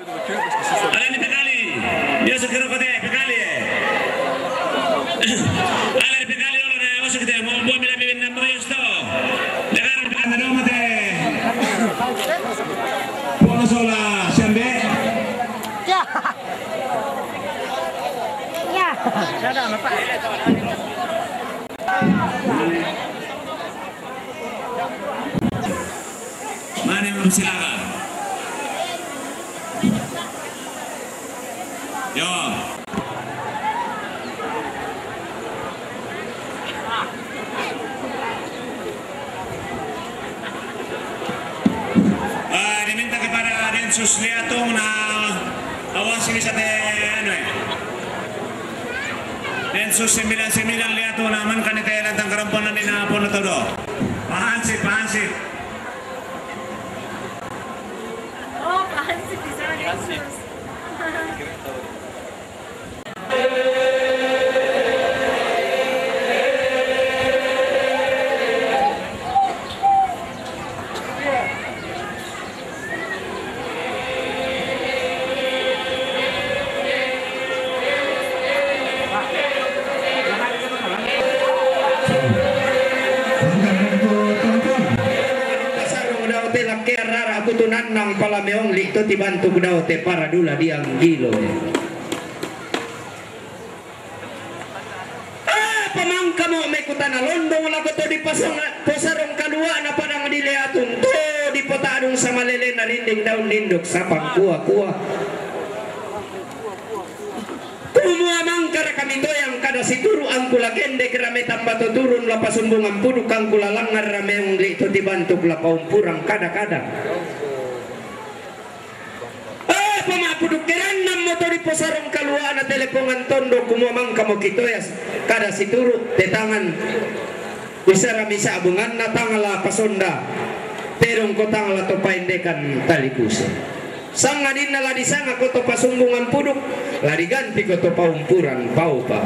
Ala ni pekali. Dia sekira kote pekali. Ala ni pekali lo na oso kite mo bo mila bibin na mo yusto. Legar pekali no mate. Pono sola siambe. Ya. Ya. Ada apa? Mana yang silakan. Yo. Diminta kepada Densus Liatung na awas ini sate Densus 99 Liatung na aman kanite lantang karamponan ni na pono todo. Pahansip. Oh, pahansip bisa Densus. Kutunan nang palameong likto tibantu daw te para dula diang gilo. Pamangka mo may kutana londong wala ko to di pasarong kalua na parang dileatong to di potadong sa malele na linding daw lindok sa pangkuha. Kumuamang kara kami to yang kada situru ang kulagende kerame tambato turun lapasumbungan puduk ang kulalangar rameong likto tibantu lapaung kada-kada. Puduk keran nam motor di posarong kalua na telepongan tondo kumuamang kamo kitoyas kada situru tetangan isara misa abungan na tangala pasonda terong ko tangala to paindekan talikusa sanga din na ladi sanga ko to pasumbungan puduk ladi ganti ko to paumpuran pau ko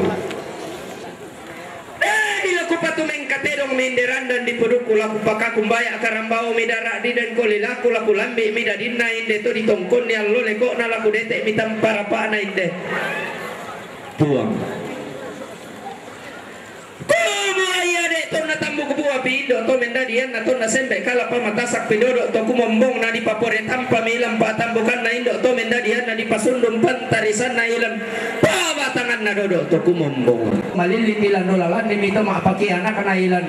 patumeng katerong minderan dan di puduk kula kupaka kumbaya karambao midara di dan kolila kula kulambi midadin na inde to ditongkon ni allo leko na laku dete mitam para pa na inde tuang kumaya de to na tambu kubuwa pindo to mendadian na to na sembe kala pa matasak pidodo to kumombong na di papore tampa milam pa tambukan na indo to mendadian na di pasundum pantarisan na ilam tangan na dodo to kumombong malilitilan no lalan ni mito maapakian na kanailan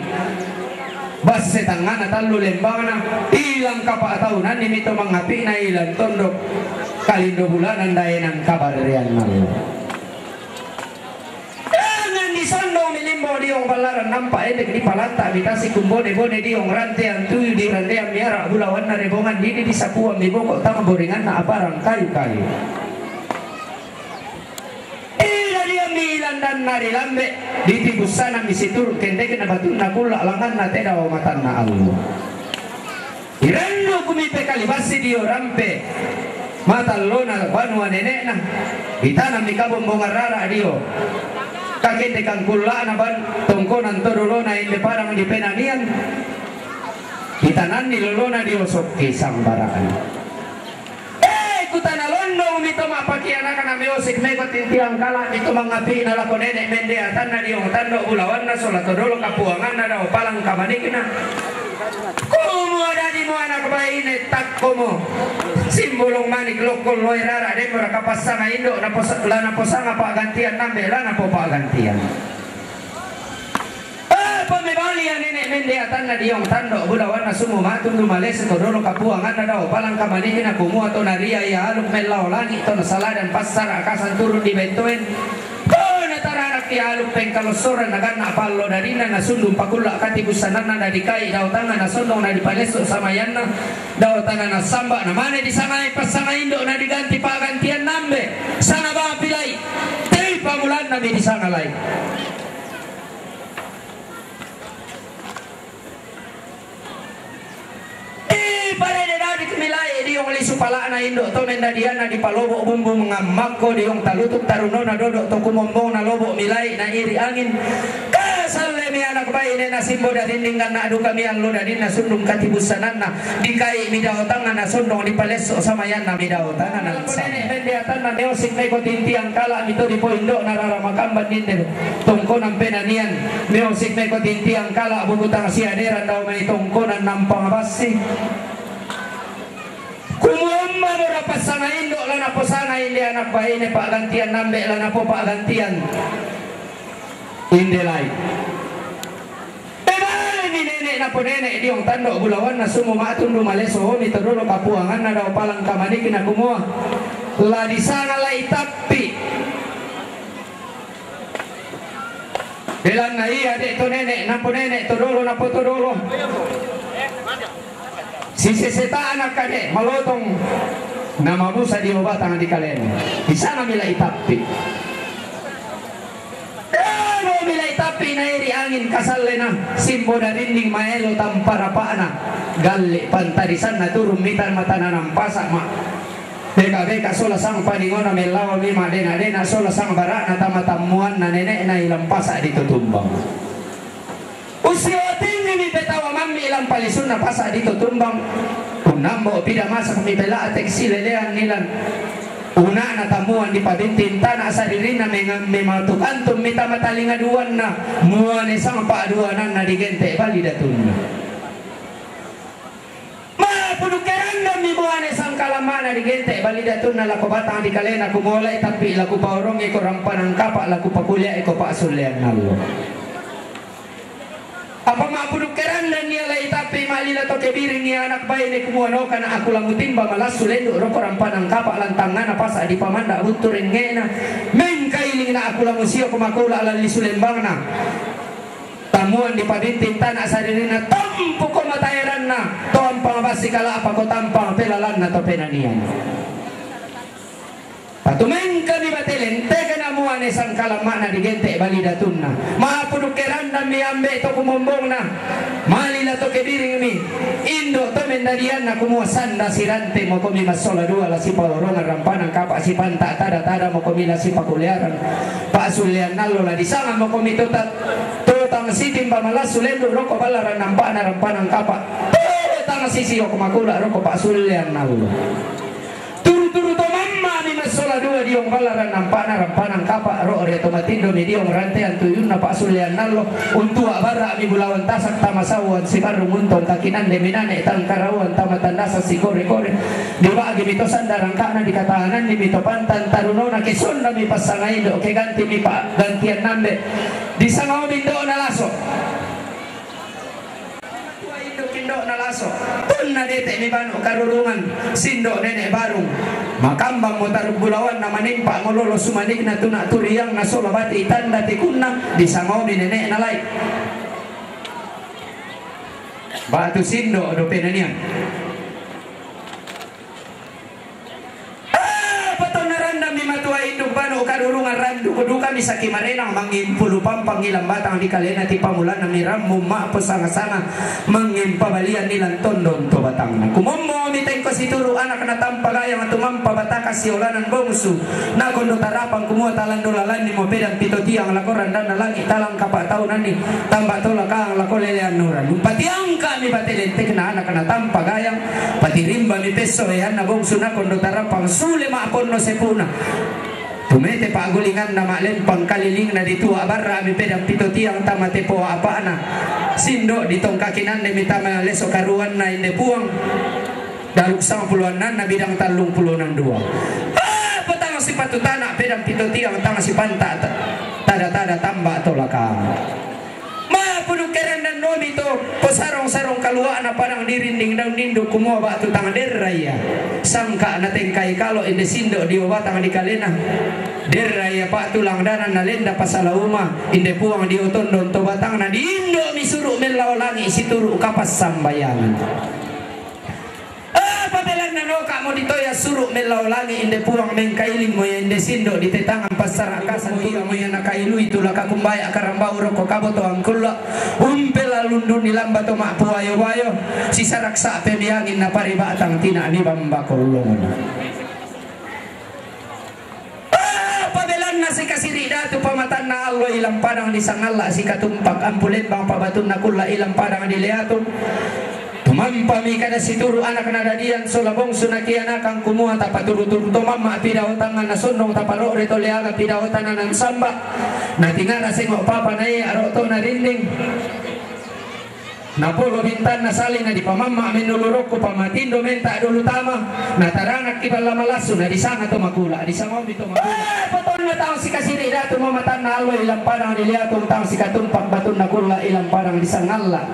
bas sa tangan na talo lembang na ilang kapatahunan ni mito mangapi na ilan tondok kalindo bulan ang daya ng kabarrian na tangan ni sondo milimbo di yung balaran nampa edek di palata mitasi kumbone bone di yung rantean tuyo di rantean miara bulawan na rebongan di sapuan di boko tama boringan na aparang kayu-kayu milan dan nari lambe di tibusan misitur kende kena batu nakula langan na teda o matan na allo irando kumipe kalibasi dio rampe mata lona banua nenek na itana mikabom bongarara dio kakete kang kula na ban tongkonan torolona inde parang di penanian itanan ni lolona dio sok kisang baraan kutana londo mito mapakian akan music megot tiang kala mito mangapi na lako nenek mende atan na diong tando bulawan na sola todolo kapuangan na daw palang kamanik na kumu ada di mo anak bayi ne tak kumu simbolong manik lokol loy rara de mura kapasanga indo na posanga pa gantian nambe lana po pa gantian pamebalian nenek mende atan na diong tando bulawan na sumuma tundu males todolo kapuangan na daw palang kamanikin na kumu ato na ria ya aluk melaw langit to na saladan pasar akasan turun di bentoen natararak ti aluk peng kalosoran nagan na apallo darina na sundum pakula katibusanan na dadikai daw tangan na sondong na dipaleso samayan na daw tangan na samba na mane di sangay pasanga indo na diganti pagantian nambe sana ba pilay tay pamulan na di sangalay parede dari kemilai di yung lisupala na indo to mendadian na di palobo bumbong ngamak ko di yung talutuk taruno na dodok to kumombong na lobo milay na iri angin kasal mi anak bayi na simbo dari ninggan na adu kami allo dari na sundung katibusanan na dikai midao tangan na sundong di paleso sama yan na midao tangan na sa mendiatan na neosik na kotintiang kala mito di poindo na raramakamban din tungko ng penanian neosik na kotintiang kala bubutang siaderan daw may tungko ng nampangabasi kumumma mo na pasangain do lang na po sana hindi anak bayi ni pagantian nambe lang na po pagantian hindi lai ni nenek na po nenek di yung tando bulawan na sumumatun lumaleso nito dolo kapuangan na daw palang kamani kinakumuha la di sana la itapi bilang na iya di to nenek na po nenek to dolo na po to dolo sisisetaan na kade malotong na mabusa di obatang di kalen di sana mila itapi milay tapi na iri angin kasalle na simbo na rinding maelo tamparapa na gali pantarisan na turumitan mata na ng pasak ma beka sola sang paningon na melawa lima dena sola sang bara na tamatamuan na nenek na ilang pasak dito tumbang usiyotin ni betawa mami ilang palisun na pasak dito tumbang unambo pida masak mi pela atek silelean nilan una na tamuan di pabintin tanah sa diri na mematukantum mita matalingaduan na muan isang paaduanan na digente validatun mapunukeran na mi muan isang kalamana digente validatun na lako batang di kalena kumulay tapi laku paurong iko rampan ng kapa laku pakulya iko paasulian nalo apa mapunukeran na niya lay tapi malila to kebiring niya anak bayi ni kumuano kana aku langutin ba malas sulendo roko rampan ng kapa lantangan apa sa di pamanda uturin ngena men kailing na aku lamusio kumakula ala lisulembang na tamuan di padintin tanah sarili na tampo ko matayaran na to ang pangabasi kala apa ko tampang pelalan na to penanian patumen kami batelin teka na muan isang kalama na digente validatun na maapunukeran na mi ambe to kumumbong na malila to kebiring mi indo to mendarian na kumuasan na sirante mo kumi masola dua la si paurong rampanan kapa si panta tada mo kumi la si pakuliaran paasulian nalo la disanga mo kumi tutang sitim pamalas sulendo roko balaran nampa na rampanan kapa tutang sisi o kumakula roko paasulian nalo turu-turu to mamma ni masola dua diong balaran nampana rampanan kapa ro ore to matindo mi diong rantean tuyun na paasulian nallo untua bara mi bulawan tasak tamasawan si baru muntong kakinan de minane tangkarawan tamatandasa si kore-kore diba agi mito sandarang kana di katahanan ni mito pantan taruno na kison na mi pasangaido ke ganti mi pa gantian nambe di sangao bindo na laso Indo na laso tun na dete mi banu karurungan sindo nenek barung makambang mo tarug bulawan na manimpa ngololo sumanig na tuna turiyang na solabati tanda tikunna di sangaw ni nenek na lay batu sindo do penanian mi matua induk bano karurungan randu kuduka misa kimarenang mangimpulupan pangilang batang di kalena ti pamulan na miram mumma pesanga-sanga mengimpabalian nilang tondon to batang na kumummo miteng ko situru anak na tampagayang at tumampa batakas si olanan bongsu na kondo tarapang kumuha talan dolalan ni mo pedang pito tiang lakoran dan na langit talang kapataunan ni tamba tola kang lakolelean nuran patiang kami batelentek na anak na tampagayang patirimba mi peso yan na bongsu na kondo tarapang sule maapon no sepuna tumete pagulingan na malempang kaliling na ditua barra mi pedang pito tiang tamate po apa na sindo ditong kakinan ni mitama leso karuan na inde puang daluksang puluanan na bidang talung pulunan dua petang si patutana pedang pito tiang tang si panta tada tambak tolakang punong keren dan nomi to pasarong-sarong kaluan na parang dirinding daw nindo kumuha ba ito tanga derraya sangka na tengkay kalo inde sindo di obatang di kalena derraya pa tulang danan na lenda pasalauma inde puang di otondon to batang na di indo misuru melaw langi situru kapas sambayangan pabelan na no kamo dito ya suru melaw langi inde puang mengkailing mo ya inde sindo di tetangan pasarakasan tulang mo ya nakailu itulah kakumbaya karambau roko kaboto ang kula umpela lundun nilamba to mapuayo-wayo si saraksa pemiangin na paribatang tina ni bamba kulungan pabelan na si kasirida tu pamatan na allo ilang padang di sangala si katumpak ampulit bang pabatun na kula ilang padang di leato. Tumampami kada situru anak na dadian solabong sunakian akang kumuha tapaturu-turu tumama pidaw tangan na sunong taparo rito leaga pidaw tanan ng samba. Natingala singo papa na aroto na dinding. Napulo bintan na saling na di pamama minulurok ko pamatindo menta dulu tama nataranak ibala malaso na di sana tumakula di sama dito makula patol na tao si kasiri dato mamatan na alo ilang parang niliatong tao si katumpak baton na kula ilang parang di sangala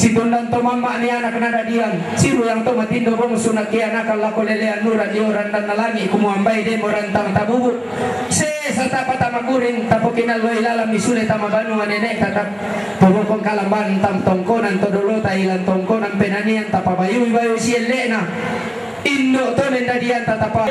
si tundan to mama ni anak na dadian siru yang to matindo bong sunak anak kalako lelean nuran dioran dan nalangi kumuambay de morantang tabubu se sa tapat tamakurin tapokin alo ilalam misule tamabanu nenek tatap pabukong kalamban tam tongkonan todolo tailan tongkonan penanian tapabayu bayu sielena indo to nendadian tatapa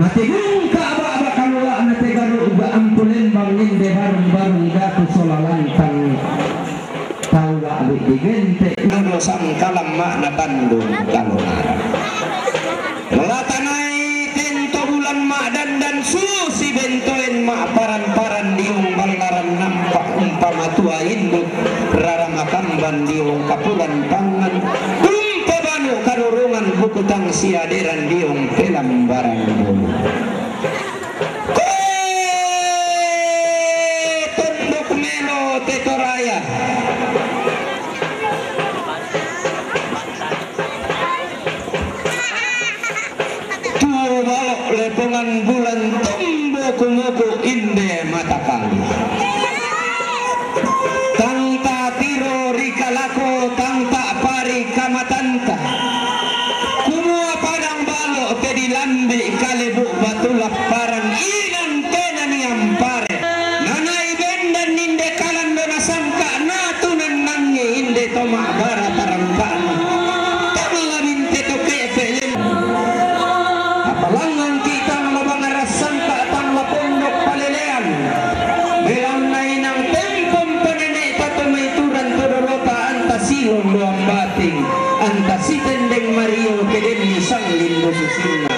Matigung ka aba kalula na tegaro uga ampulen bangin de bareng-bareng gato solalantang tawa abik digente nano sangkalam makna Bandung kalunaran latanai tento bulan mak dan susi bentoen mak paran-paran diung balaran nampak umpama tua induk rara makamban diung kapulan pangan umpa banu karurungan buku tang siaderan diung pelam barang bulu tunduk melo tetoraya lepongan bulan tumbuh kumuku inde mata kali tangta tiro rikalako tangta pari kamatanta kumua padang balo tedi lambi kalebu batulap parang inan tenan yang pare nanai bendan inde kalan dona sangka natunan nangi inde tomak bara parambana tamaga binte toke pelen apalangan kita mabangaras sangka tangla pondok palelean belang nainang tempom penene patumay turan todorota anta silong doang bating anta si tendeng Mario keden isang lindo susina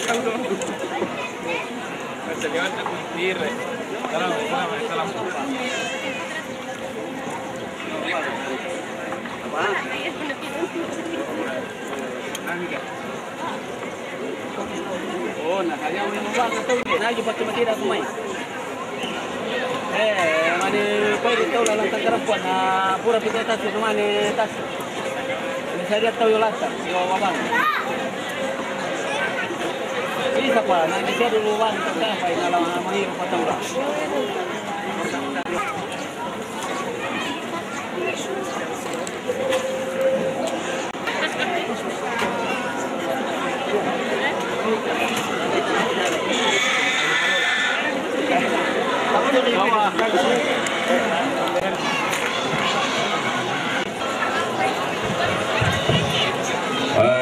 Oh, nah kaya mo ba ito? Nagi pa tumatira kumay. Mani pwede ito lang tangkarapon na pura pito tas ito mani tas. Ini saya tahu yo lasa, yo wabang. Isa pa, nanti siya dulu wang saya pa inalang mahirap pa tawla.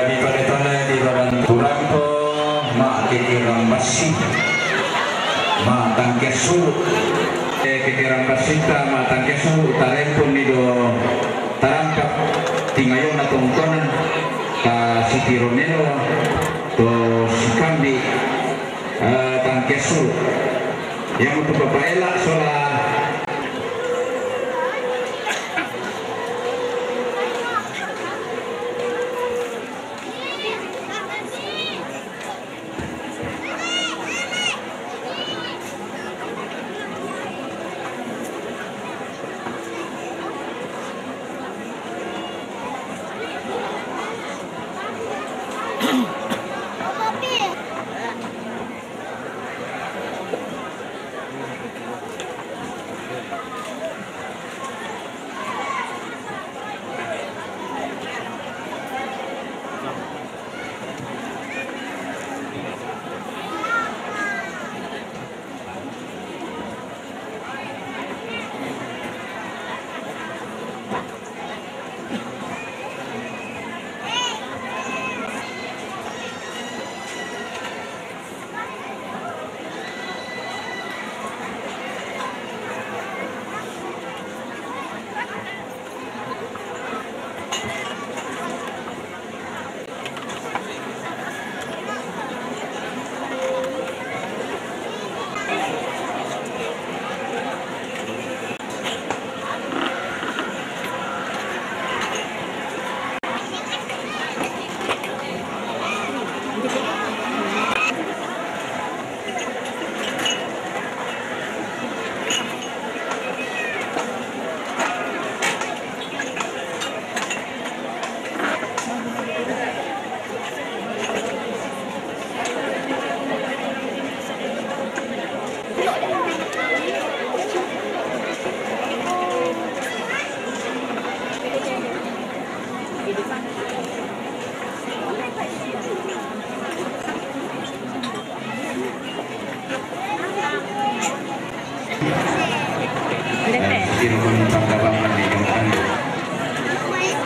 Di paletona di barang turampo ma kitirang masih ma tangkesu kitirang basita ma tangkesu talempon ni do tarangkap tingayon na tungkonan ka sitironelo to sikambi tangkesu yang untuk papaela sola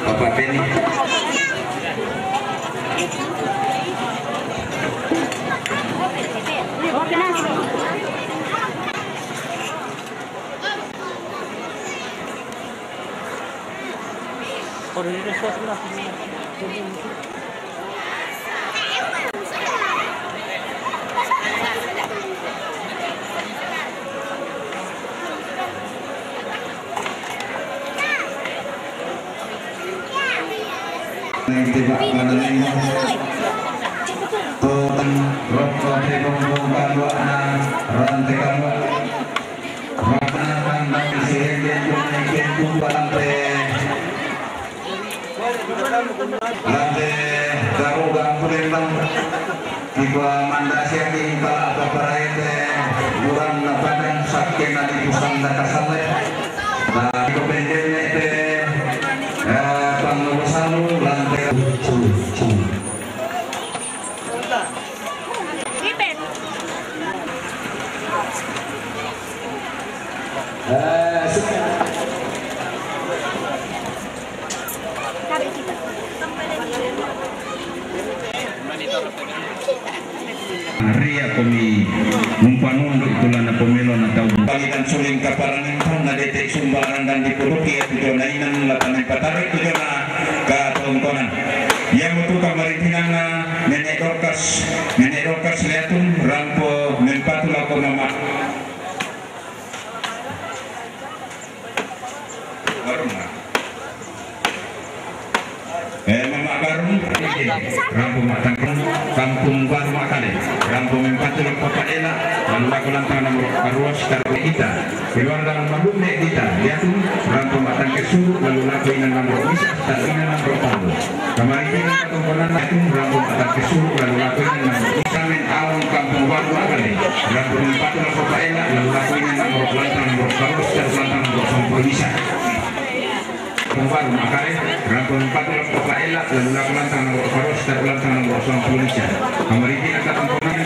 Bapak Penny. Tidak menerima Tuhan rokok dibungkungkan wakna rantikan wakna kandang sehingga jumlah jumpa lantai garugang perintang tiba mandasi yang tinggal apa peraite kurang napadan sakit nadi pusang dakasalnya nah kepentingannya itu pengurusan lantai Ria kami mempanunduk tulan pemilu na tahu bagitan suling kaparangan na detek sumbangan dan dipuruki tujuh na inang lapangan patarik tujuh na katongkonan yang untuk kamaritingan na nenek Dorcas Rampo Matangke Kampung Baru Makale Rampo Mempatulak Bapak Ela lalu laku lantang nomor Karuas Karwe Ita keluarga nomor Nek Dita Liatu Rampo Matangke Suru lalu laku inan nomor Bisa dan inan nomor Palu kemarin kita ketumpunan itu Rampo Matangke Suru lalu laku inan nomor Bisa men awang Kampung Baru Makale Rampo Mempatulak Bapak Ela lalu laku inan nomor lantang nomor Karuas dan lantang nomor Sampul Bisa Baru Makale Rampo Mempatulak Bapak Ela lalu laku lantang nomor Karuas dan lantang nomor Sampul Bisa kemarin kita ketumpunan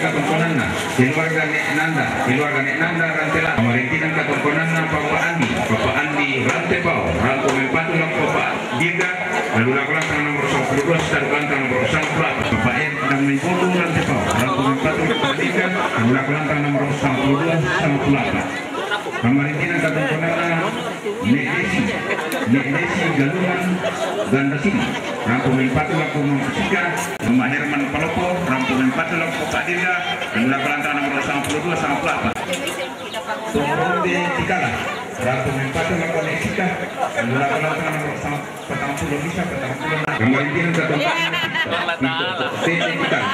keluarga Nek Nanda Rantela Kemarintinan ketumpunan Bapak Andi Rantepau Rampo Mempatulak Bapak Dirga lalu laku lantang nomor 12 dan lantang nomor 18 Bapak Ed dan Mempulu Rantepau Rampo Mempatulak Bapak Dirga lalu laku lantang nomor 12 18 Kemarintinan ketumpunan Nek Desi Galungan Ganda Sini Rampo Mempatulak Bapak Sika Bapak Herman Palopo Rampo Mempatulak Bapak Dirga lalu laku lantang nomor 22 18 Tumurunde Tikala Rampo Mempatulak Bapak Sika lalu laku lantang nomor 40 bisa 40 Kemarintinan ketumpunan Tete Tikala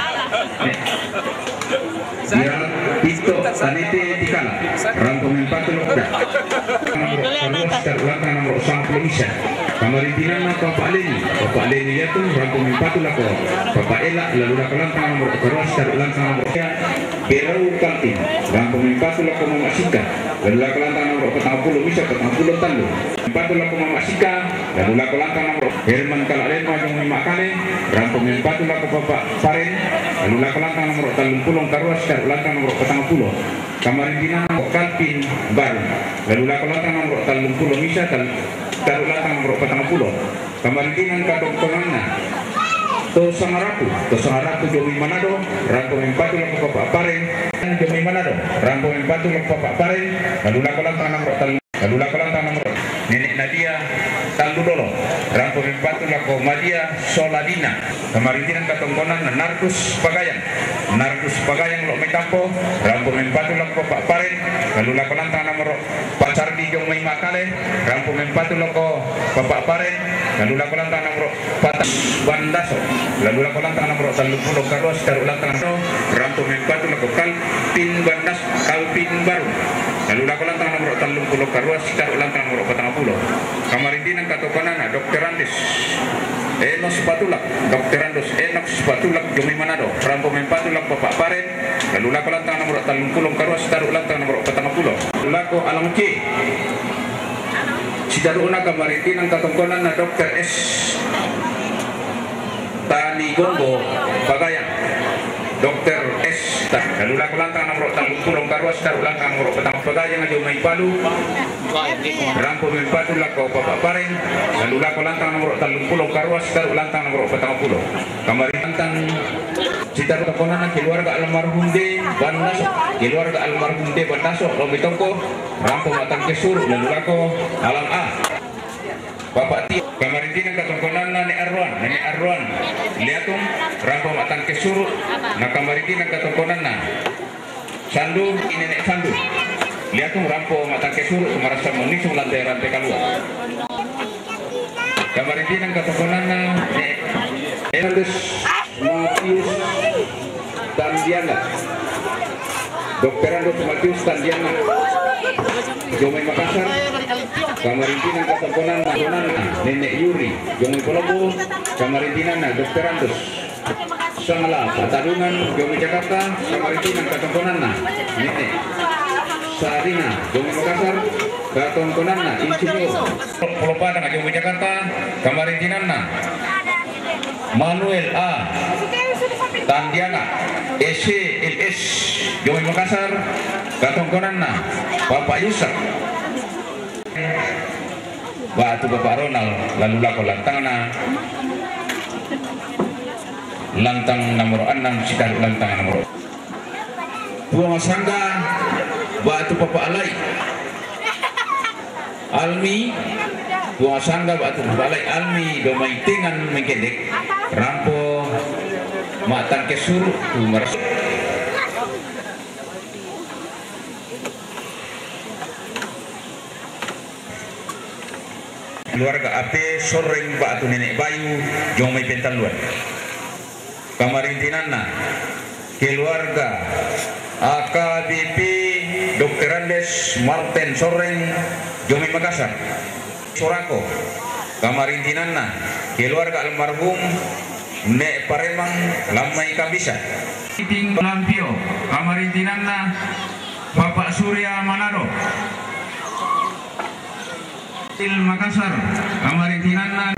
Itu Tanete Tikala Rampo Mempatulak nomor 40 bisa Kamarintinan Bapak Leni itu Rampo Mempatulak Bapak Ela lalu laku lantang nomor Karuas dan lantang nomor Berau Kaltin Rampo Mempatulak Mama Sika lalu laku lantang nomor 40 bisa 40 Tandu Mempatulak Mama Sika lalu laku lantang nomor Herman Kalalen Majong Makale Rampo Mempatulak Bapak Paren lalu laku lantang nomor 30 Karuas dan lantang nomor 40 Kamarintinan Kalpin Baru lalu laku lantang nomor 30 bisa taruh lantang nomor 40 Kamarintinan Kadoktonganna Tosangaraku Jomi Manado Rampo Mempatulak Bapak Paren Jomi Manado Rampo Mempatulak Bapak Paren lalu laku lantang nomor Nenek Nadia Taldudolo Rampo Mempatulak Madia Soladina Kamarintinan Katongkonan Nartus Pagayang Lok Metampo Rampo Mempatulak Bapak Paren lalu laku lantang nomor Pasardi Jomai Makale Rampo Mempatulak Bapak Paren lalu laku lantang nomor Patas Bandaso lalu laku lantang nomor 30 Karuas taruh lantang nomor Rampo Mempatulak Kalpin Bandas Kalpin Baru lalu laku lantang nomor 30 Karuas taruh lantang nomor 40 Kamarintinan Katokonan Dr. Andes Enos Patulak Jomi Manado Rampo Mempatulak Bapak Paren lalu laku lantang nomor 30 Karuas taruh lantang nomor 40 laku Alam C Sidaruna Kamarintinan Katokonan Dr. S Tani Gombo Bagayang Dr. S lalu laku lantang nomor 30 Karuas taruh lantang nomor 40 Bagayang Jomai Palu Rampo Mempatulak Bapak Paren lalu laku lantang nomor 30 Karuas taruh lantang nomor 40 Kamarintinan Sidaruna Katokonan keluarga almarhum D Bandaso Lomitongko Rampo Matangke Suru lalu laku Alam A Bapak Ti Kamarintinan Katongkonan Nenek Arwan Liatung Rampo Matangke Suru na Kamarintinan Katongkonan Sandu Nenek Sandu Liatung Rampo Matangke Suru Marasa Monisung lantai Kalua Kamarintinan Katongkonan Elandus Matius Tandiana Dr. Andus Matius Tandiana Jomai Makassar Kamarintinan Katongkonan Nenek Yuri Jomai Kolombo Kamarintinan Dr. Andus Sangala Patarungan Jomai Jakarta Kamarintinan Katongkonan Nenek Sarina Jomai Makassar Katongkonan Insinyur Pulau Padang Jomai Jakarta Kamarintinan Manuel A Tandiana SLS Jomai Makassar Katongkonan Bapak Yusuf Batu Bapak Ronald lalu laku lantang nomor 6 Sidaru lantang nomor Tua Masangga Batu Bapak Alai Almi Tua Masangga Batu Bapak Alai Almi Domai Tingan Mengkedek Rampo Matan Kesuru Umaras keluarga AP Soreng Batu Nenek Bayu Jomai Pentaluan kamarintinanna keluarga AKBP Dr. Andes Martin Soreng Jomi Makassar. Sorako kamarintinanna keluarga almarhum Nek Paremang Lamai Kabisa. Ting Lampio kamarintinanna Bapak Surya Manado. Makassar kamarintinanna